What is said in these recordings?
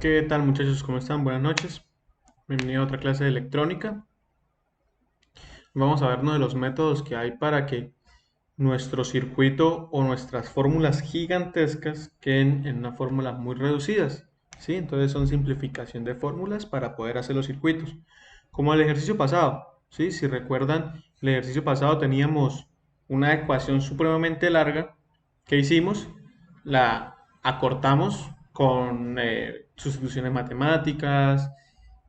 ¿Qué tal muchachos? ¿Cómo están? Buenas noches. Bienvenido a otra clase de electrónica. Vamos a ver uno de los métodos que hay para que nuestro circuito o nuestras fórmulas gigantescas queden en unas fórmulas muy reducidas. ¿Sí? Entonces son simplificación de fórmulas para poder hacer los circuitos. Como el ejercicio pasado. ¿Sí? Si recuerdan, el ejercicio pasado teníamos una ecuación supremamente larga. ¿Qué hicimos? La acortamos con sustituciones matemáticas.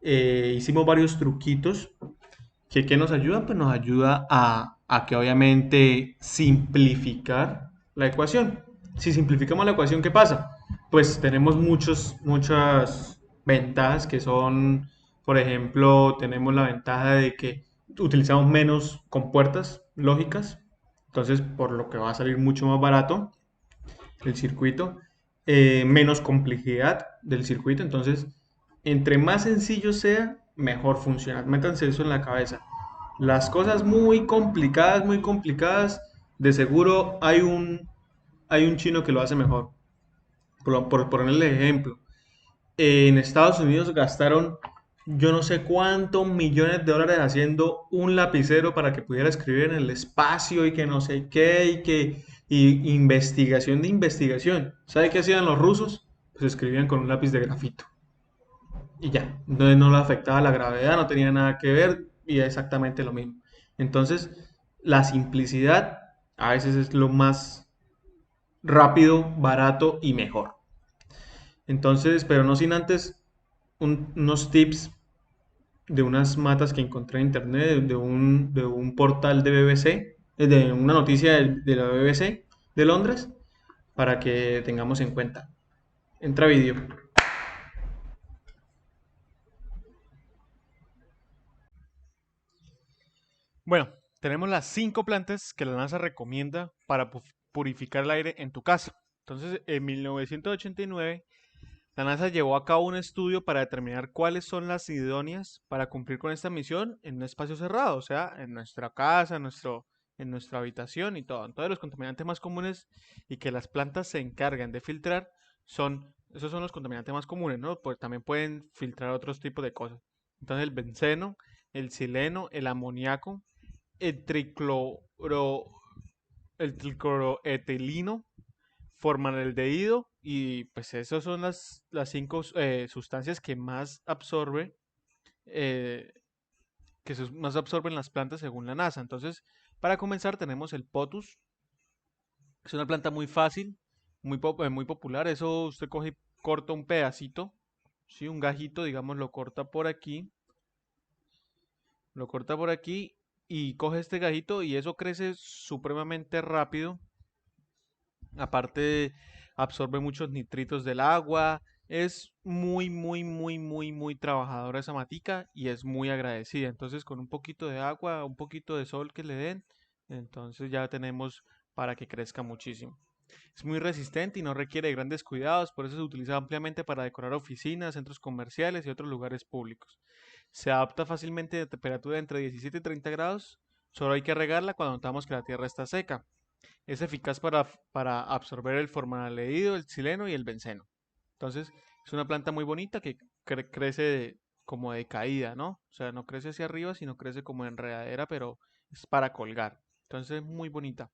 Hicimos varios truquitos ¿qué nos ayuda? Pues nos ayuda a que obviamente simplificar la ecuación. Si simplificamos la ecuación, ¿qué pasa? Pues tenemos muchas ventajas que son, por ejemplo, tenemos la ventaja de que utilizamos menos compuertas lógicas, entonces por lo que va a salir mucho más barato el circuito, menos complejidad del circuito, entonces entre más sencillo sea, mejor funciona. Métanse eso en la cabeza. Las cosas muy complicadas, de seguro hay un chino que lo hace mejor. Por ponerle ejemplo, en Estados Unidos gastaron yo no sé cuántos millones de dólares haciendo un lapicero para que pudiera escribir en el espacio y que no sé qué y investigación de investigación. ¿Sabe qué hacían los rusos? Pues escribían con un lápiz de grafito y ya, no le afectaba la gravedad, no tenía nada que ver y es exactamente lo mismo. Entonces, la simplicidad a veces es lo más rápido, barato y mejor. Entonces, pero no sin antes unos tips de unas matas que encontré en internet, de un portal de BBC, de una noticia de la BBC de Londres, para que tengamos en cuenta. Entra vídeo. Bueno, tenemos las 5 plantas que la NASA recomienda para purificar el aire en tu casa. Entonces, en 1989, la NASA llevó a cabo un estudio para determinar cuáles son las idóneas para cumplir con esta misión en un espacio cerrado, o sea, en nuestra casa, en nuestra habitación y todo. Entonces, los contaminantes más comunes y que las plantas se encargan de filtrar esos son los contaminantes más comunes, ¿no? Pues también pueden filtrar otros tipos de cosas. Entonces, el benceno, el xileno, el amoníaco, el tricloro, el tricloroetileno, formaldehído y pues esas son las 5 sustancias que más eh, más absorben las plantas según la NASA. Entonces, para comenzar tenemos el potus. Es una planta muy fácil, muy popular. Eso usted coge y corta un pedacito, ¿sí? Un gajito, digamos, lo corta por aquí y coge este gajito y eso crece supremamente rápido. Aparte, absorbe muchos nitritos del agua. Es muy trabajadora esa matica y es muy agradecida. Entonces, con un poquito de agua, un poquito de sol que le den, entonces ya tenemos para que crezca muchísimo. Es muy resistente y no requiere de grandes cuidados, por eso se utiliza ampliamente para decorar oficinas, centros comerciales y otros lugares públicos. Se adapta fácilmente de temperatura entre 17 y 30 grados. Solo hay que regarla cuando notamos que la tierra está seca. Es eficaz para absorber el formaldehído, el xileno y el benceno. Entonces, es una planta muy bonita que crece como de caída, ¿no? O sea, no crece hacia arriba, sino crece como enredadera, pero es para colgar. Entonces, es muy bonita.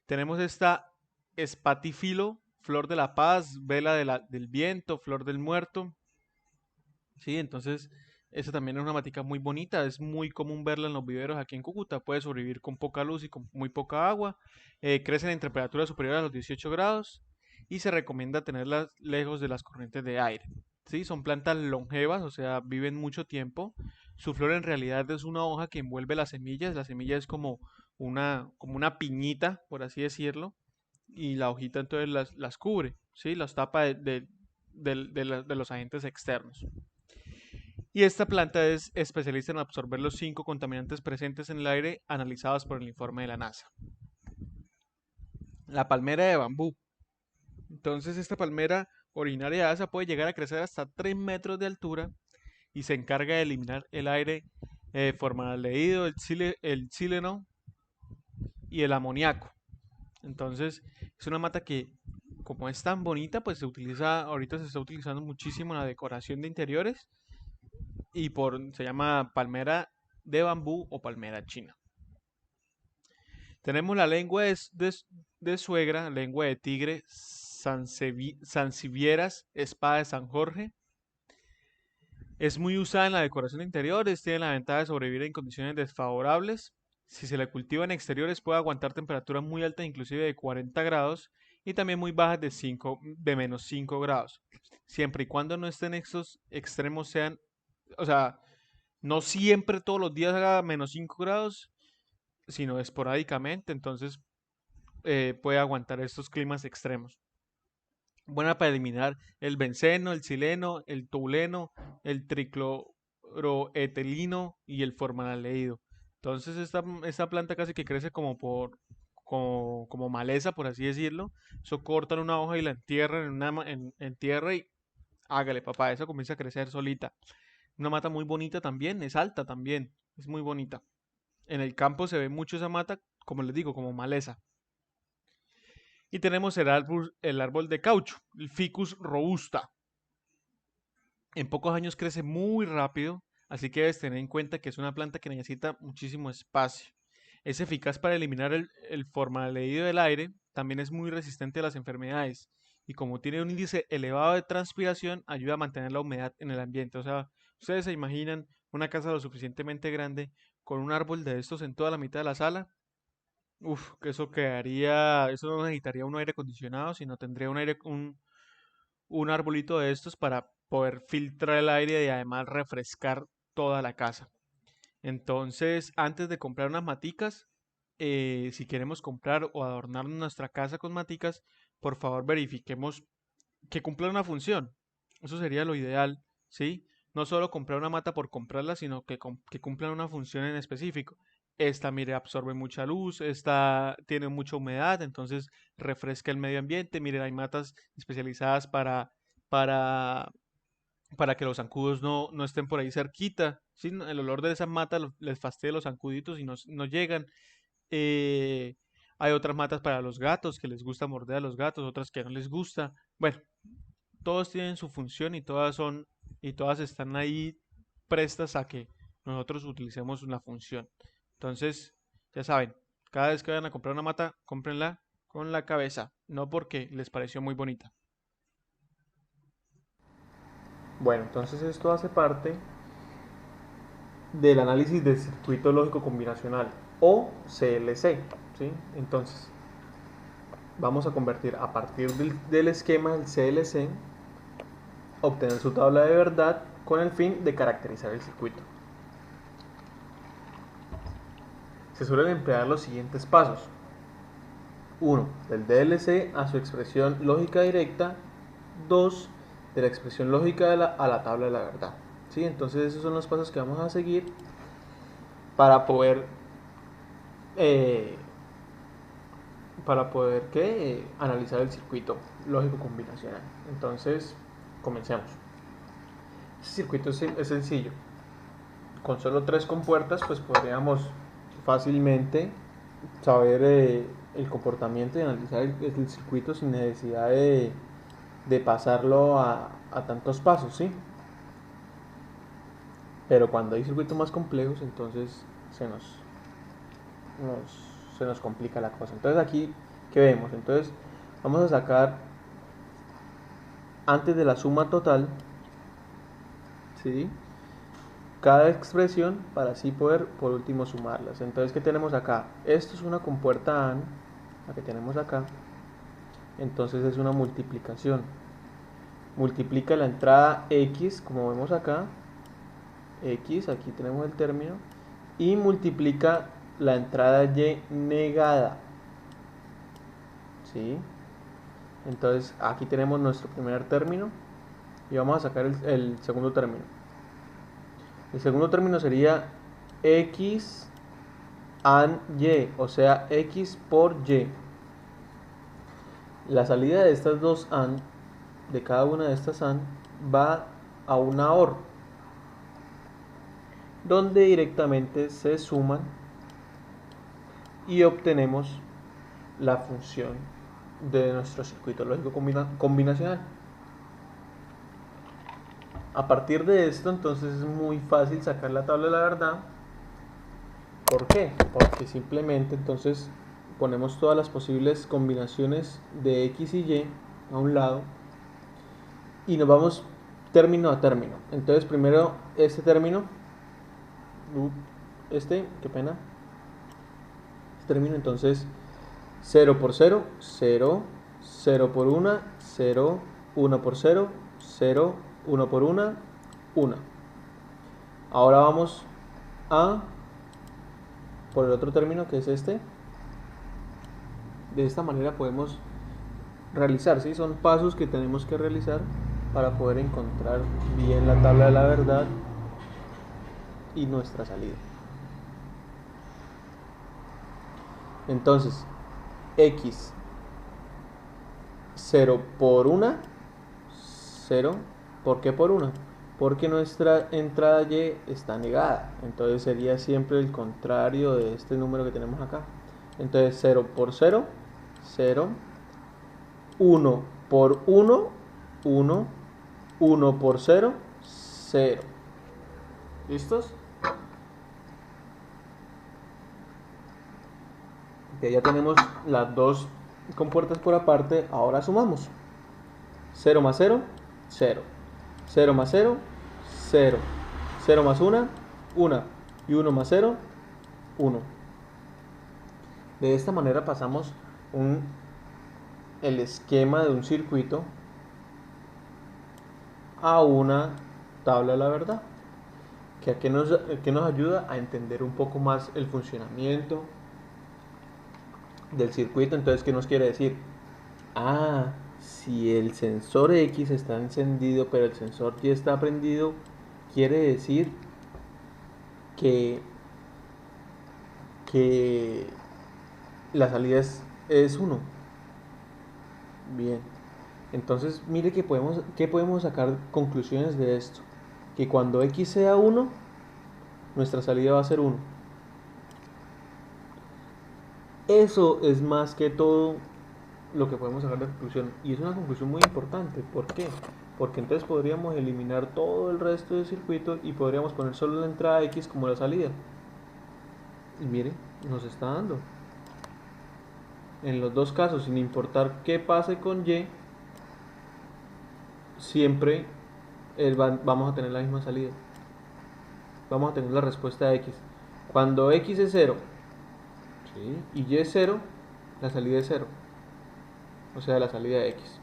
Tenemos esta espatifilo, flor de la paz, vela del viento, flor del muerto. Sí, entonces esa también es una matica muy bonita, es muy común verla en los viveros aquí en Cúcuta, puede sobrevivir con poca luz y con muy poca agua, crecen en temperaturas superiores a los 18 grados y se recomienda tenerlas lejos de las corrientes de aire. Sí, son plantas longevas, o sea, viven mucho tiempo. Su flor en realidad es una hoja que envuelve la semilla es como una piñita, por así decirlo, y la hojita entonces las cubre, ¿sí? Las tapa de los agentes externos. Y esta planta es especialista en absorber los 5 contaminantes presentes en el aire analizados por el informe de la NASA. La palmera de bambú. Entonces esta palmera originaria de Asia puede llegar a crecer hasta 3 metros de altura y se encarga de eliminar el aire formaldehído, el xileno y el amoníaco. Entonces es una mata que como es tan bonita, pues ahorita se está utilizando muchísimo en la decoración de interiores se llama palmera de bambú o palmera china. Tenemos la lengua de suegra, lengua de tigre, sansevieras, espada de San Jorge. Es muy usada en la decoración de interiores, tiene la ventaja de sobrevivir en condiciones desfavorables. Si se la cultiva en exteriores puede aguantar temperaturas muy altas, inclusive de 40 grados, y también muy bajas de menos 5 grados. Siempre y cuando no estén estos extremos sean, o sea, no siempre todos los días haga menos 5 grados, sino esporádicamente, entonces puede aguantar estos climas extremos. Buena para eliminar el benceno, el sileno, el toleno, el tricloroetileno y el formaldehído. Entonces esta planta casi que crece como maleza, por así decirlo. Eso cortan una hoja y la entierran en tierra y hágale, papá, eso comienza a crecer solita. Una mata muy bonita también, es alta también, es muy bonita. En el campo se ve mucho esa mata, como les digo, como maleza. Y tenemos el árbol de caucho, el Ficus robusta. En pocos años crece muy rápido, así que debes tener en cuenta que es una planta que necesita muchísimo espacio. Es eficaz para eliminar el formaldehído del aire, también es muy resistente a las enfermedades y como tiene un índice elevado de transpiración, ayuda a mantener la humedad en el ambiente. O sea, ustedes se imaginan una casa lo suficientemente grande con un árbol de estos en toda la mitad de la sala. Uf, que eso quedaría, eso no necesitaría un aire acondicionado, sino tendría un arbolito de estos para poder filtrar el aire y además refrescar toda la casa. Entonces, antes de comprar unas maticas, si queremos comprar o adornar nuestra casa con maticas, por favor verifiquemos que cumpla una función. Eso sería lo ideal, ¿sí? No solo comprar una mata por comprarla, sino que cumplan una función en específico. Esta, mire, absorbe mucha luz, esta tiene mucha humedad, entonces refresca el medio ambiente. Mire, hay matas especializadas para, para que los zancudos no estén por ahí cerquita. ¿Sí? El olor de esa mata les fastidia los zancuditos y no llegan. Eh, Hay otras matas para los gatos que les gusta morder a los gatos, otras que no les gusta. Bueno, todos tienen su función y todas están ahí prestas a que nosotros utilicemos una función. Entonces, ya saben, cada vez que vayan a comprar una mata, cómprenla con la cabeza, no porque les pareció muy bonita. Bueno, entonces esto hace parte del análisis del circuito lógico combinacional o CLC, ¿sí? Entonces, vamos a convertir a partir del esquema del CLC, obtener su tabla de verdad con el fin de caracterizar el circuito. Se suelen emplear los siguientes pasos. 1. Del DLC a su expresión lógica directa. 2. De la expresión lógica a la tabla de la verdad. ¿Sí? Entonces esos son los pasos que vamos a seguir para poder eh, analizar el circuito lógico combinacional. Entonces, comencemos. Este circuito es sencillo. Con solo 3 compuertas, pues podríamos fácilmente saber el comportamiento y analizar el circuito sin necesidad de pasarlo a tantos pasos, ¿sí? Pero cuando hay circuitos más complejos, entonces se nos complica la cosa. Entonces aquí, ¿qué vemos? Entonces vamos a sacar antes de la suma total, ¿sí? Cada expresión para así poder por último sumarlas. Entonces, ¿qué tenemos acá? Esto es una compuerta AND, la que tenemos acá. Entonces es una multiplicación. Multiplica la entrada X, como vemos acá. X, aquí tenemos el término. Y multiplica la entrada Y negada. ¿Sí? Entonces aquí tenemos nuestro primer término. Y vamos a sacar el segundo término. El segundo término sería X and Y, o sea, X por Y. La salida de estas dos AND, de cada una de estas AND, va a una OR, donde directamente se suman y obtenemos la función de nuestro circuito lógico combinacional. A partir de esto, entonces es muy fácil sacar la tabla de la verdad. ¿Por qué? Porque simplemente entonces ponemos todas las posibles combinaciones de X y Y a un lado y nos vamos término a término. Entonces primero este término, qué pena, este término, entonces 0 por 0, 0, 0 por 1, 0, 1 por 0, 0, 1 por 1, 1. Ahora vamos a por el otro término que es este. De esta manera podemos realizar, ¿sí? Son pasos que tenemos que realizar para poder encontrar bien la tabla de la verdad y nuestra salida. Entonces, X 0 por 1, 0. ¿Por qué por 1? Porque nuestra entrada Y está negada. Entonces sería siempre el contrario de este número que tenemos acá. Entonces 0 por 0, 0. 1 por 1, 1. 1 por 0, 0. ¿Listos? Ok, ya tenemos las dos compuertas por aparte. Ahora sumamos. 0 más 0, 0. 0 más 0, 0. 0 más 1, 1. Y 1 más 0, 1. De esta manera pasamos el esquema de un circuito a una tabla de la verdad, que nos ayuda a entender un poco más el funcionamiento del circuito. Entonces, ¿qué nos quiere decir? Ah, si el sensor X está encendido pero el sensor Y está prendido, quiere decir que, que la salida es 1. Bien, entonces mire que podemos sacar conclusiones de esto. Que cuando X sea 1, nuestra salida va a ser 1. Eso es más que todo lo que podemos sacar de conclusión. Y es una conclusión muy importante. ¿Por qué? Porque entonces podríamos eliminar todo el resto del circuito y podríamos poner solo la entrada X como la salida. Y mire, nos está dando. En los dos casos, sin importar qué pase con Y, siempre vamos a tener la misma salida. Vamos a tener la respuesta a X. Cuando X es 0, ¿sí? Y Y es 0, la salida es 0. O sea, la salida de X.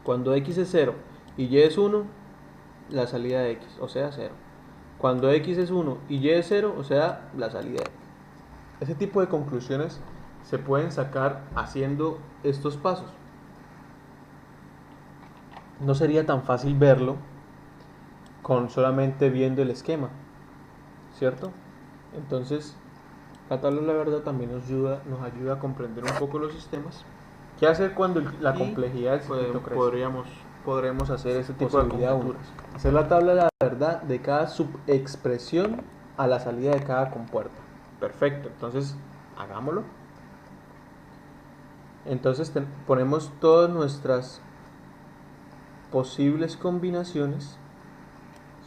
Cuando X es 0 y Y es 1, la salida de X, o sea, 0. Cuando X es 1 y Y es 0, o sea, la salida de X. Ese tipo de conclusiones se pueden sacar haciendo estos pasos. No sería tan fácil verlo con solamente viendo el esquema, ¿cierto? Entonces, la tabla de la verdad también nos ayuda a comprender un poco los sistemas. ¿Qué hacer cuando la complejidad del circuito crece? Podremos hacer ese tipo de conjeturas. Hacer la tabla de la verdad de cada subexpresión a la salida de cada compuerta. Perfecto, entonces hagámoslo. Entonces ponemos todas nuestras posibles combinaciones,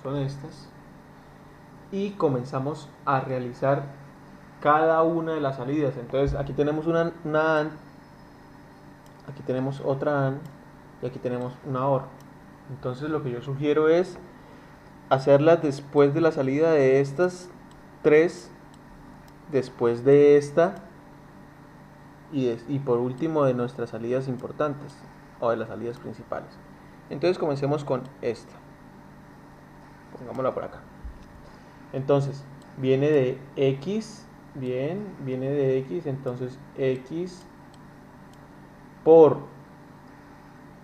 son estas, y comenzamos a realizar cada una de las salidas. Entonces aquí tenemos una AND, aquí tenemos otra AND y aquí tenemos una OR. Entonces lo que yo sugiero es hacerlas después de la salida de estas tres, después de esta y por último de nuestras salidas importantes o de las salidas principales. Entonces comencemos con esta. Pongámosla por acá. Entonces viene de X, bien, viene de X, entonces X por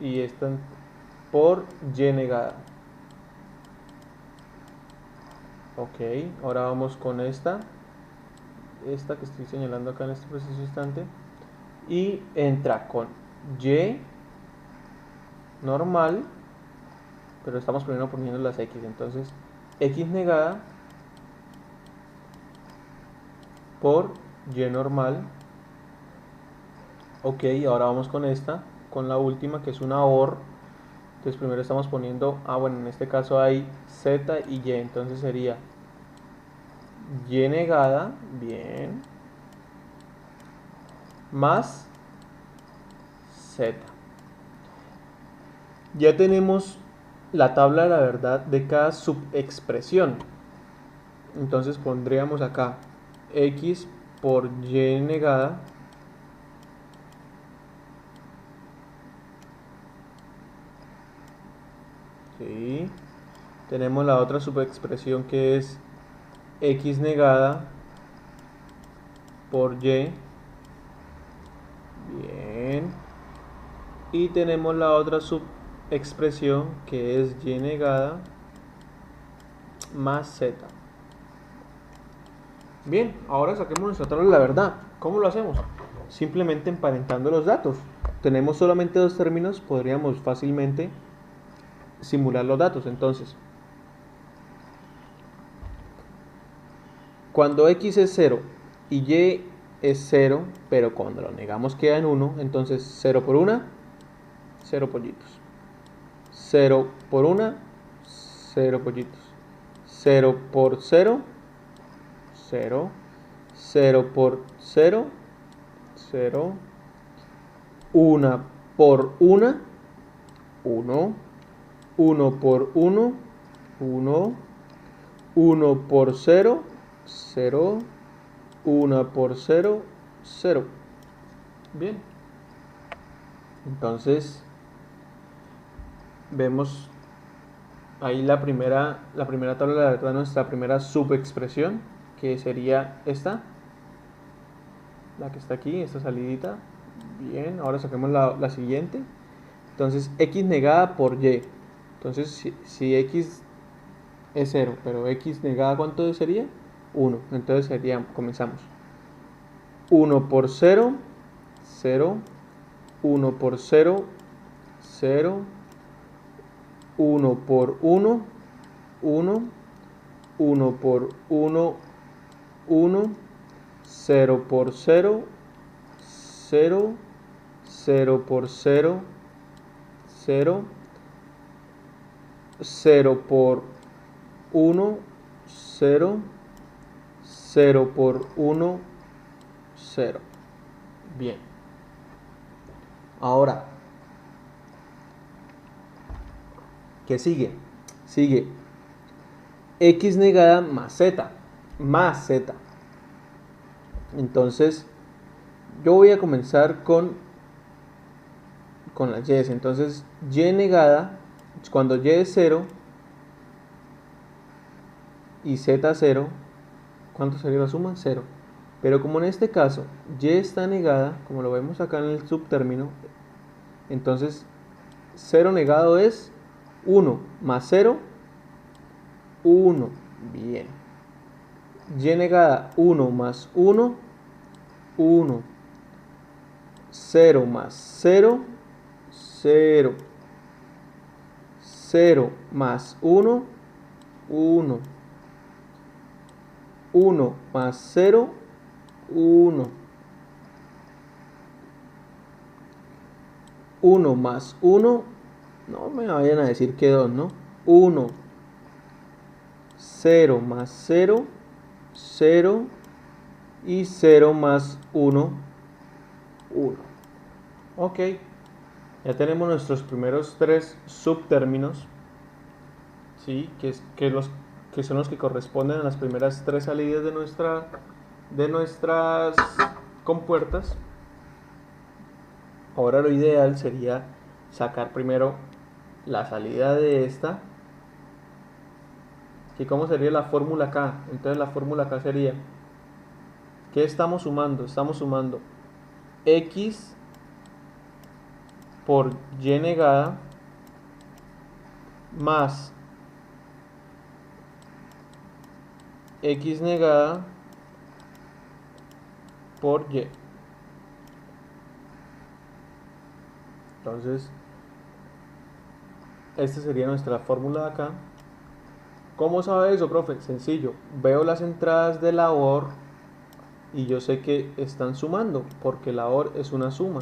y esta por Y negada. Ok, ahora vamos con esta que estoy señalando acá en este preciso instante, y entra con Y normal, pero estamos primero poniendo las X, entonces X negada por Y normal Ok, ahora vamos con esta, con la última que es una OR. Entonces primero estamos poniendo, bueno, en este caso hay Z y Y, entonces sería Y negada, bien, más Z. Ya tenemos la tabla de la verdad de cada subexpresión. Entonces pondríamos acá X por Y negada. ¿Sí? Tenemos la otra subexpresión que es X negada por Y. Bien. Y tenemos la otra subexpresión que es Y negada más Z. Bien, ahora saquemos nuestra tabla de la verdad. ¿Cómo lo hacemos? Simplemente emparentando los datos. Tenemos solamente dos términos, podríamos fácilmente simular los datos. Entonces, cuando X es 0 y Y es 0, pero cuando lo negamos queda en 1, entonces 0 por 1, 0 pollitos. 0 por 1, 0 pollitos. 0 por 0, 0. 0 por 0, 0. 1 por 1, 1. 1 por 1, 1. 1 por 0, 0. 1 por 0, 0. Bien. Entonces, vemos ahí la primera tabla de la verdad, nuestra primera subexpresión, que sería esta, la que está aquí, esta salidita. Bien, ahora saquemos la siguiente. Entonces, X negada por Y. Entonces, si X es 0, pero X negada, ¿cuánto sería? 1. Entonces comenzamos. 1 por 0, 0. 1 por 0, 0. 1 por 1, 1. 1 por 1, 1. 0 por 0, 0. 0 por 0, 0. 0 por 1, 0. 0 por 1, 0. Bien. Ahora, ¿qué sigue? Sigue X negada más Z. Más Z. Entonces, yo voy a comenzar con las Y. Entonces, Y negada, cuando Y es 0 y Z 0, ¿cuánto sería la suma? 0. Pero como en este caso Y está negada, como lo vemos acá en el subtérmino, entonces 0 negado es 1 más 0, 1. Bien. Y negada, 1 más 1, 1. 0 más 0, 0. 0 más 1, 1. 1 más 0, 1. 1 más 1, no me vayan a decir que 2, ¿no? 1. 0 más 0, 0. Y 0 más 1, 1. Ok, ya tenemos nuestros primeros tres subtérminos, ¿sí? Que son los que corresponden a las primeras tres salidas de nuestras compuertas. Ahora lo ideal sería sacar primero la salida de esta, que cómo sería la fórmula K. Entonces la fórmula K sería, ¿qué estamos sumando? Estamos sumando X por Y negada más X negada por Y. Entonces, esta sería nuestra fórmula de acá. ¿Cómo sabe eso, profe? Sencillo. Veo las entradas de la OR y yo sé que están sumando porque la OR es una suma.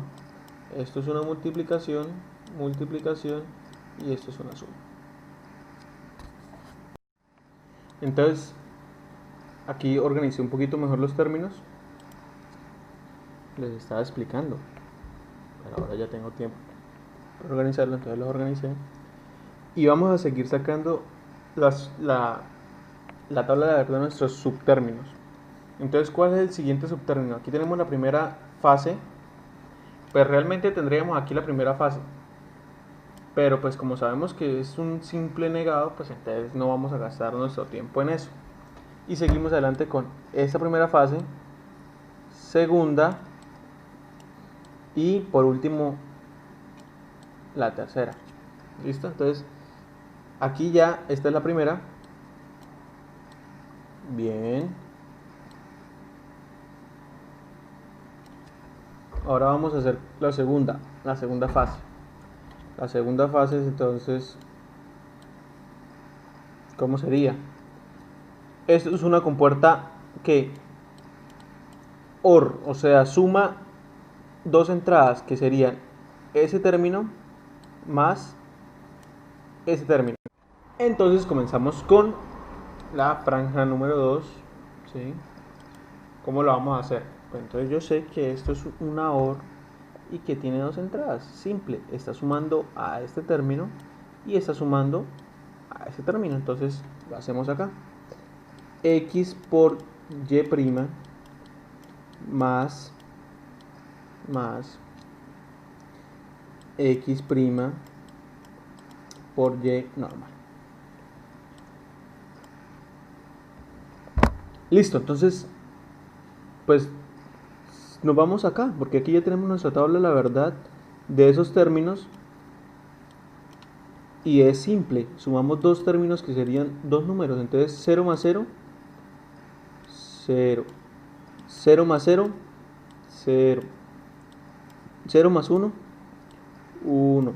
Esto es una multiplicación, multiplicación y esto es una suma. Entonces, aquí organicé un poquito mejor los términos. Les estaba explicando, pero ahora ya tengo tiempo para organizarlo, entonces los organicé. Y vamos a seguir sacando la tabla de la verdad de nuestros subtérminos. Entonces, ¿cuál es el siguiente subtérmino? Aquí tenemos la primera fase. Pues realmente tendríamos aquí la primera fase. Pero pues como sabemos que es un simple negado, pues entonces no vamos a gastar nuestro tiempo en eso. Y seguimos adelante con esta primera fase, segunda y por último la tercera. ¿Listo? Entonces aquí ya, esta es la primera. Bien. Ahora vamos a hacer la segunda fase. La segunda fase es entonces, ¿cómo sería? Esto es una compuerta que OR, o sea, suma dos entradas que serían ese término más ese término. Entonces comenzamos con la franja número 2, ¿sí? ¿Cómo lo vamos a hacer? Pues entonces yo sé que esto es una OR y que tiene dos entradas. Simple, está sumando a este término y está sumando a este término. Entonces lo hacemos acá. X por Y' más X' por Y normal. Listo, entonces pues nos vamos acá, porque aquí ya tenemos nuestra tabla de la verdad de esos términos y es simple, sumamos dos términos que serían dos números, entonces 0 más 0, 0, 0 más 0, 0, 0 más 1, 1,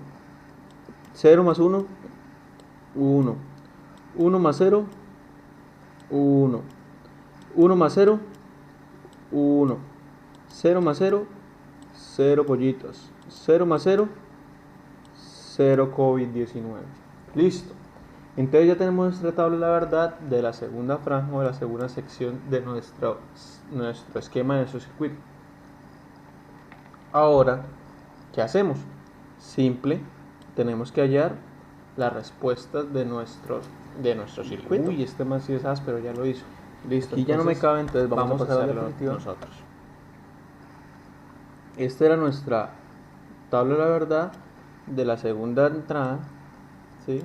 0 más 1, 1, 1 más 0, 1, 1 más 0, 1, 0 más 0, 0 pollitos, 0 más 0, 0 COVID-19. Listo. Entonces ya tenemos nuestra tabla de la verdad de la segunda franja o de la segunda sección de nuestro esquema de nuestro circuito. Ahora, ¿qué hacemos? Simple, tenemos que hallar las respuestas de nuestro circuito. Uy, este más sí es áspero, ya lo hizo. Listo. Aquí ya no me cabe, entonces vamos a pasarlo nosotros. Esta era nuestra tabla de la verdad de la segunda entrada, ¿sí?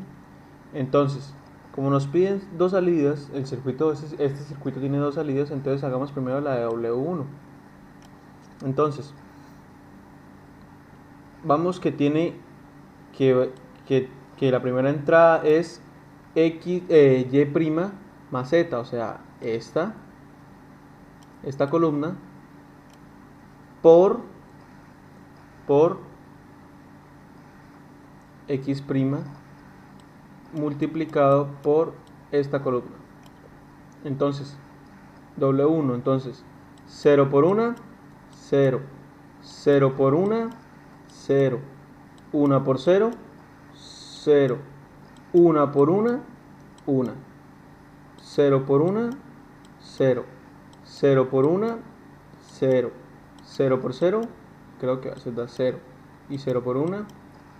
Entonces, como nos piden dos salidas, este circuito tiene dos salidas, entonces hagamos primero la de W1. Entonces, vamos que tiene que la primera entrada es Y' más Z, o sea, esta columna por X' multiplicado por esta columna. Entonces, W1, entonces 0 por 1, 0, 0 por 1, 0, 1 por 0, 0, 1 por 1, 1, 0 por 1, 0, 0 por 1, 0, 0 por 0, creo que va a ser 0, y 0 por 1, no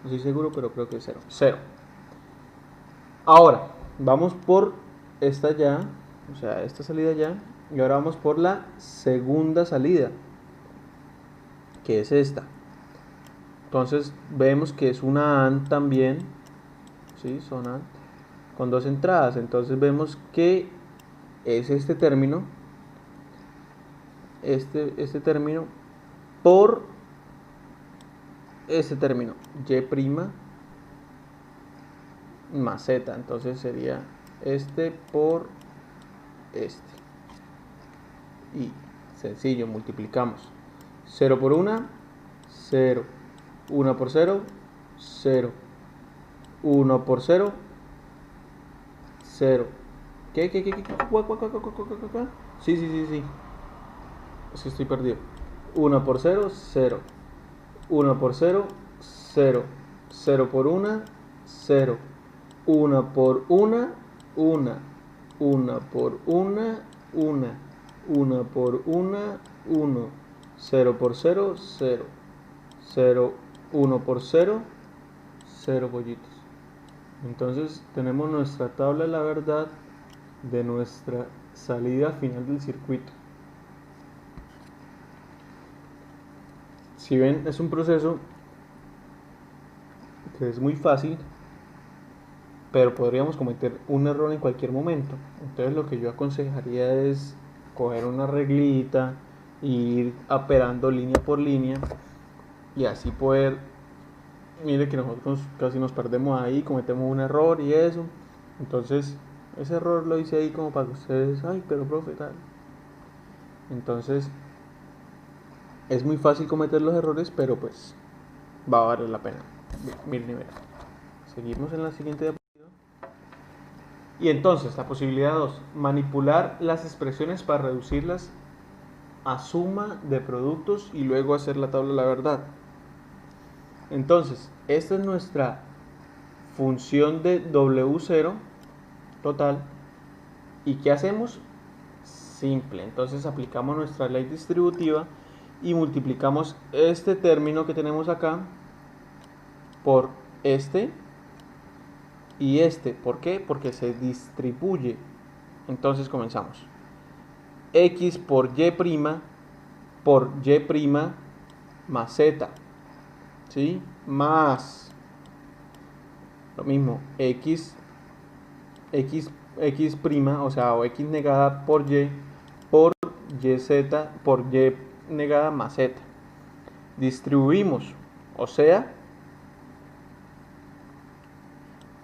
estoy seguro, pero creo que es 0, 0. Ahora, vamos por esta ya, o sea, esta salida ya, y ahora vamos por la segunda salida, que es esta. Entonces vemos que es una AND también, ¿sí? Son AND, con dos entradas. Entonces vemos que es este término, este término por este término, Y' más Z. Entonces sería este por este. Y sencillo, multiplicamos 0 por 1, 0, 1 por 0, 0, 1 por 0, 0. ¿Qué? Sí. Es que estoy perdido. 1 por 0, 0. 1 por 0, 0. 0 por 1, 0. 1 por 1, 1. 1 por 1, 1. 1 por 1, 1. 0 por 0, 0. 0, 1 por 0, 0 pollitos. Entonces tenemos nuestra tabla de la verdad de nuestra salida final del circuito. Si ven, es un proceso que es muy fácil, pero podríamos cometer un error en cualquier momento. Entonces lo que yo aconsejaría es coger una reglita e ir operando línea por línea y así poder, mire que nosotros casi nos perdemos ahí, cometemos un error y eso. Entonces ese error lo hice ahí como para que ustedes, ay, pero profe, tal. Entonces es muy fácil cometer los errores, pero pues va a valer la pena. Miren, seguimos en la siguiente diapositiva. Y entonces, la posibilidad 2, manipular las expresiones para reducirlas a suma de productos y luego hacer la tabla de la verdad. Entonces, esta es nuestra función de W0 total. ¿Y qué hacemos? Simple. Entonces aplicamos nuestra ley distributiva y multiplicamos este término que tenemos acá por este y este. ¿Por qué? Porque se distribuye. Entonces comenzamos. X por Y' por Y' más Z. ¿Sí? Más lo mismo. X, o sea, o X negada por YZ por Y negada más Z. Distribuimos. O sea,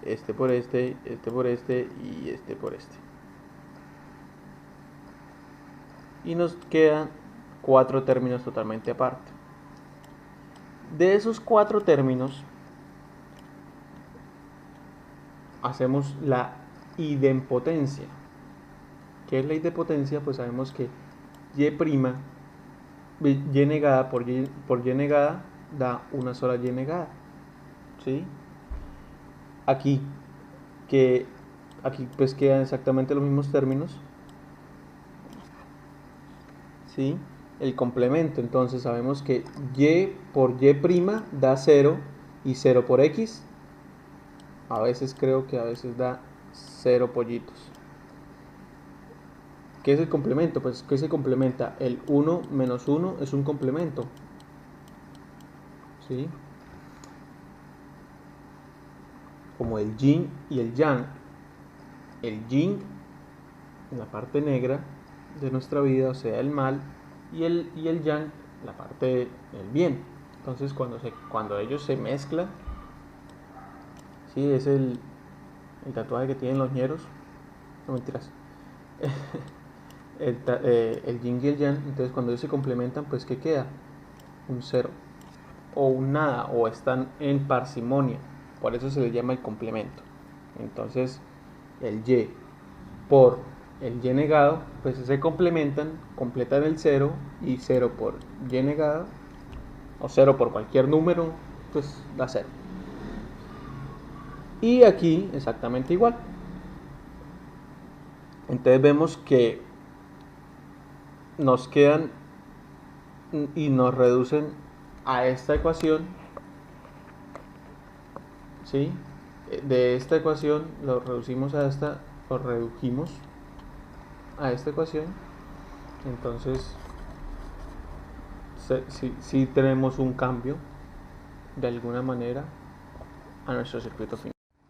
este por este por este y este por este. Y nos quedan 4 términos totalmente aparte. De esos 4 términos hacemos la idempotencia. ¿Qué es la idempotencia? Pues sabemos que Y negada por Y negada da una sola Y negada. ¿Sí? Aquí pues quedan exactamente los mismos términos. ¿Sí? El complemento, entonces sabemos que Y por Y' da 0 y 0 por X a veces creo que a veces da 0 pollitos. ¿Qué es el complemento? Pues ¿qué se complementa? El 1 menos 1 es un complemento. ¿Sí? Como el yin y el yang. El yin en la parte negra de nuestra vida, o sea, el mal, y el yang, la parte del bien. Entonces cuando ellos se mezclan, ¿sí? Es el tatuaje que tienen los ñeros, no mentiras, el yin y el yang. Entonces cuando ellos se complementan, pues ¿qué queda? Un cero o un nada, o están en parsimonia, por eso se les llama el complemento. Entonces el y por el y negado, pues se complementan, completan el 0 y 0 por y negado, o 0 por cualquier número, pues da 0. Y aquí exactamente igual. Entonces vemos que nos quedan y nos reducen a esta ecuación, ¿sí? De esta ecuación lo reducimos a esta, lo redujimos a esta ecuación. Entonces sí tenemos un cambio de alguna manera a nuestro circuito final.